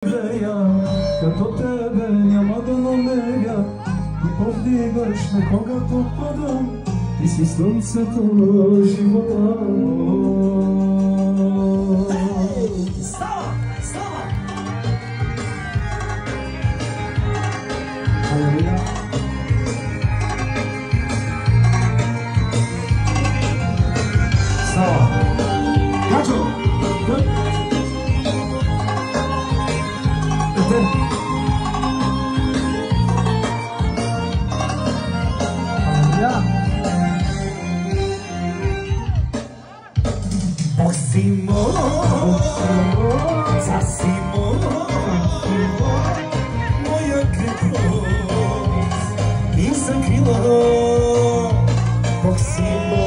Като тебе няма да намеря, ти повдигаш ме когато падам, ти си слънцето на живота. Става! Става! Алелуя! Става! Качо! Боксимо, засимо, моя крепост и закрила. Боксимо,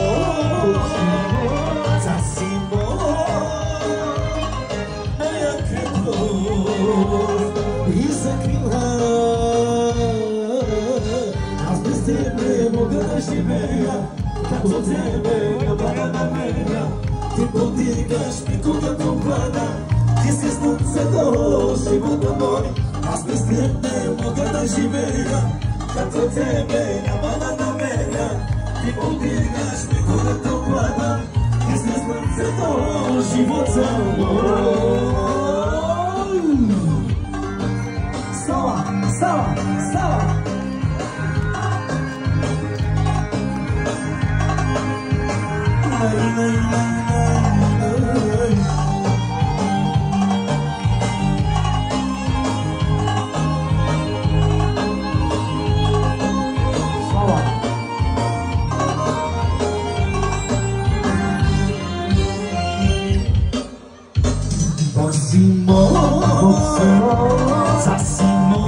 засимо, моя крепост и закрила. Аз без тебе мога да живея, като тебе няма да намеря. Ти подигаш ми когато пада, ти си слънцето, живота мой. Аз без тебе мога да живея, като тебе няма да намеря. Ти подигаш ми когато пада, ти си слънцето, живота мой. Става, става, става! Боксимо, засимо,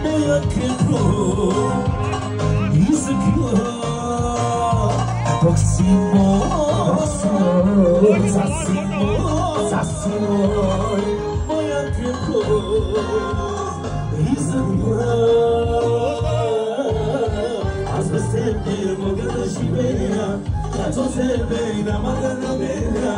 моя крепост и закрила. Боксимо, засимо, засимо, моя крепост и закрила. Аз без тебе мога да живея, като тебе няма да намеря.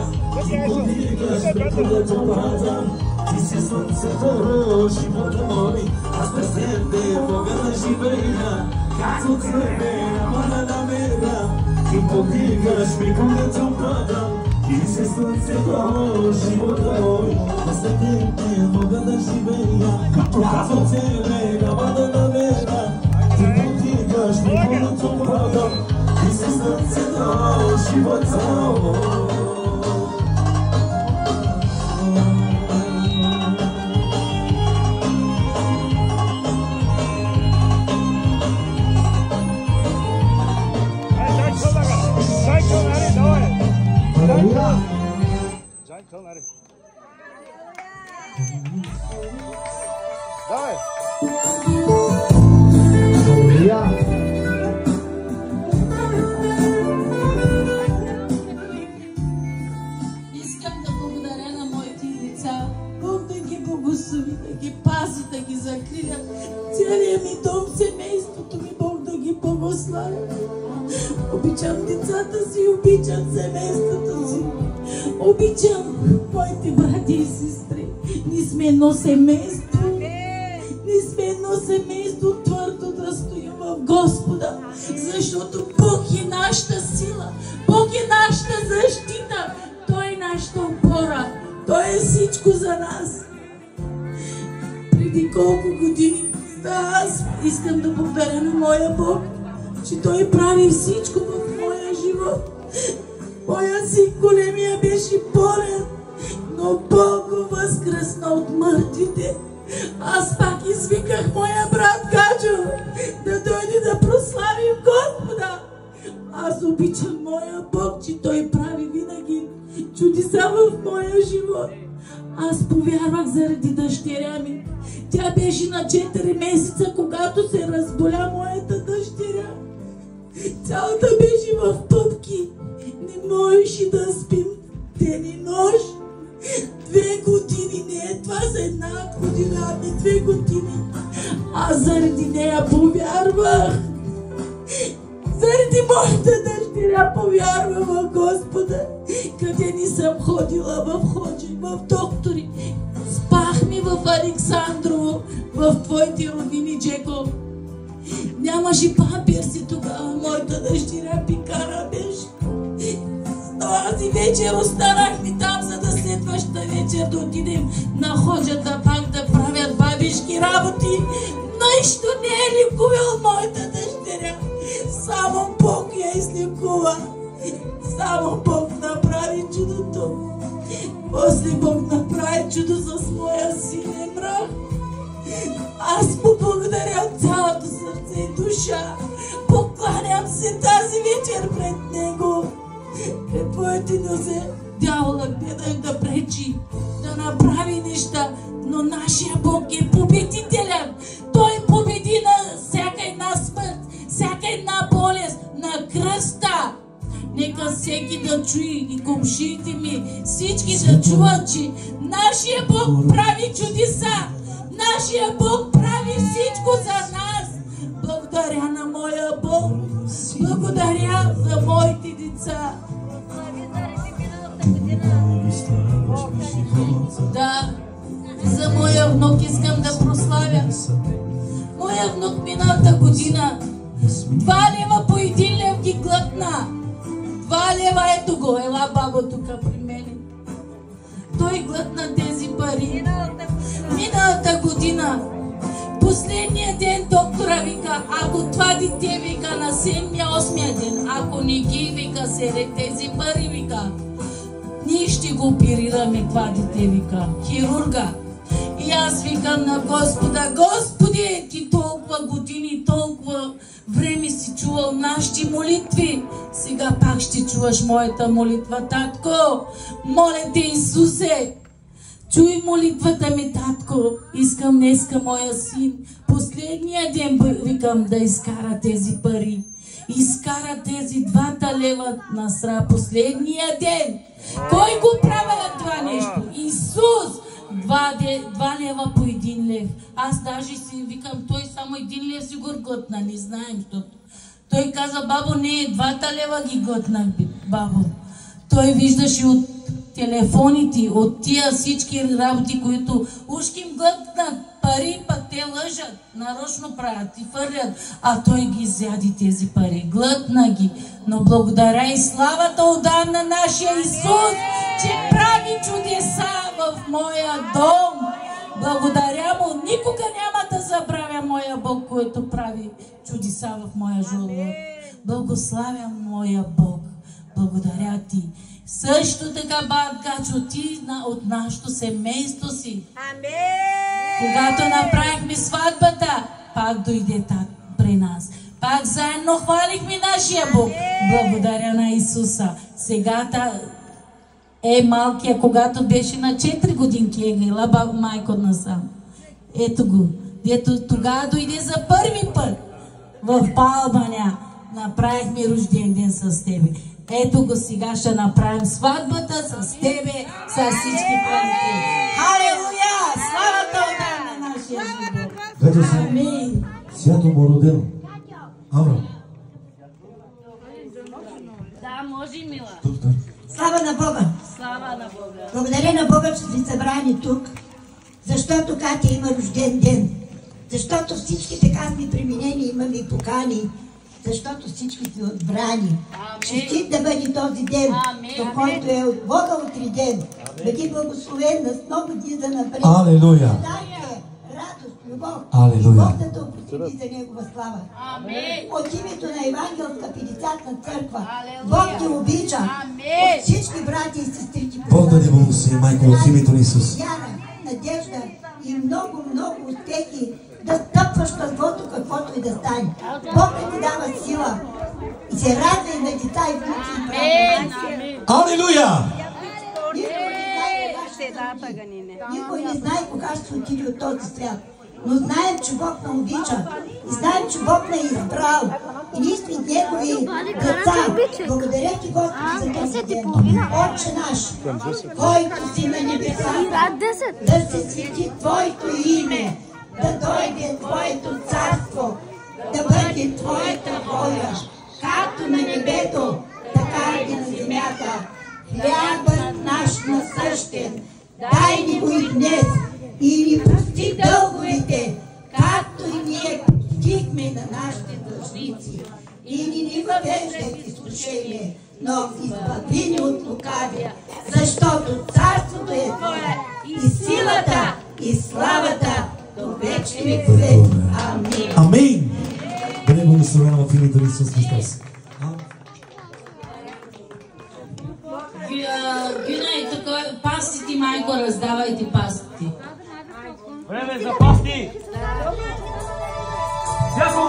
Ти подигаш ме когато падам, ти си слънцето, живота мой. Аз без тебе мога да живея, като тебе няма да намеря. Ти подигаш ме когато падам, ти си слънцето, живота мой. Аз без тебе мога да живея, като тебе няма да намеря. Ти подигаш ме когато падам, ти си слънцето, живота мой. Давай! Искам да благодаря на моите деца. Бог да ги благослови, да ги пази, да ги закриля. Целият ми дом, семейството ми, Бог да ги благославя. Обичам децата си, обичам семейството си. Обичам моите брати и сестри. Ние сме едно семейство. Ние сме едно семейство, твърдо да стоим в Господа. Защото Бог е нашата сила. Бог е нашата защита. Той е нашата опора. Той е всичко за нас. Преди колко години аз искам да благодаря на моя Бог, че Той прави всичко в моя живот. Моя син големия беше болен, но Бог го възкръсна от мъртвите. Аз пак извиках моя брат Гаджо да дойде да прославим Господа. Аз обичам моя Бог, че Той прави винаги чудеса в моя живот. Аз повярвах заради дъщеря ми. Тя беше на 4 месеца, когато се разболя моята дъщеря. Цялата беше в пъпки. Не можеше да спим ден и нощ. 2 години, не това за 1 година, ами 2 години. Аз заради нея повярвах. Заради моята дъщеря повярва в Господа. никъде не съм ходила в Ходжи, в доктори. Спах ми в Александрово, в твоите роднини, Джеко. Нямаше памперси тогава, моята дъщеря пикара беше. Тази вечер останахме там, за да следващата вечер да отидем на Ходжата пак да правят бабишки работи. Нищо не е лекувал моята дъщеря. Само Бог я излекува. Само Бог направи чудото. После Бог направи чудо с моя син Емрах. Аз му благодаря от цялото сърце и душа. Покланям се тази вечер пред него. Пред твоите нозе дявола гледа да пречи, да направи неща, но нашия Бог е победителен. Той победи на всяка една смърт, всяка една болест на кръста. Нека всеки да чуи и комшиите ми, всички да чуват, че нашия Бог прави чудеса. Нашия Бог прави всичко за нас. Благодаря на моя Бог. Благодаря за моите деца. Да, за моя внук искам да прославя. Моя внук миналата година 2 лева по 1 лев ги глътна. 2 лева, ето го, ела бабо тук при мене. Той глътна тези пари. Миналата година, последния ден доктора вика, ако това дете вика на 7-8 ден, ако не ги вика селе тези пари вика, ние ще го оперираме това дете вика, хирурга. И аз викам на Господа, Господи, ти толкова години, толкова време си чувал нашите молитви. Сега пак ще чуваш моята молитва, татко. Моля те, Исусе, чуй молитвата ми, татко. Искам днеска моя син последния ден, викам, да изкара тези пари. Изкара тези 2 лева на сра последния ден. Кой го правя това нещо? Исус! 2 лева по 1 лев. Аз даже си викам, той само 1 лев си го глътна, не знаем, защото. Той каза, бабо, не, 2 лева ги глътнах, бабо. Той виждаше от телефоните, от тия всички работи, които ушки им глътнат пари, пък те лъжат, нарочно правят и фърлят, а той ги изяди тези пари, глътна ги. Но благодаря и славата отдам на нашия Исус, че прави чудеса в моя дом. Благодаря му, никога няма да забравя моя Бог, който прави чудеса в моя живот. Благославям моя Бог. Благодаря ти. Също така, бат Гачо, ти от нашето семейство си. Когато направихме сватбата, пак дойде так при нас. Пак заедно хвалихме нашия Бог. Благодаря на Исуса. Сега е малкия, когато беше на 4 годинки, е грила баба майко насам. Ето го. Дето тогава дойде за първи път в Палбаня. Направихме рожден ден с тебе. Ето го, сега ще направим сватбата с тебе, с всички панки. Халелуя! Славата отдам на нашия живот. Амин. Свято му родено. Аврам. Да, може, мила. Слава на Бога! Слава на Бога! Благодаря на Бога, че сте събрани тук, защото Катя има рожден ден, защото всички така сме преминени, имаме покани, защото всички сме отбрани. Честит да бъде този ден, до който е от Бога отриден. Бъди благословен с много дни за напред. Алелуя! Радост, любов. Алелуя! Бог да те употреби за Негова слава. От името на Евангелска 50-на църква, Бог те обича. От всички брати и сестри ти Бог да ни благослови, майко, в името на Исус. Вяра, надежда и много, много успехи да стъпваш каквото, каквото и да стане. Бог да ти дава сила и се радва и на деца и внуци и правнуци. Алелуя! Никой не знае кога ще отиде от този свят. Но знаем, че Бог ме обича. И знаем, че Бог ме е избрал. И ние сме Негови деца. Благодаря ти, Господи, за този ден. Отче наш, който си на небесата, да се свети Твоето име, да дойде Твоето царство, да бъде Твоята воля, както на небето, така и на земята. хляба наш насъщен, дай ни го и днес и ни прости дълговете, както и ние простихме на нашите длъжници. И ни въвеждай в изкушение, но избави ни от лукавия, защото царството е Твое и силата и славата до вечни векове. Амин. Амин. Бъде благословено в името на Исус Христос. Гюна, тук пастите, майко, раздавайте пастите. Време за пасти! Всяко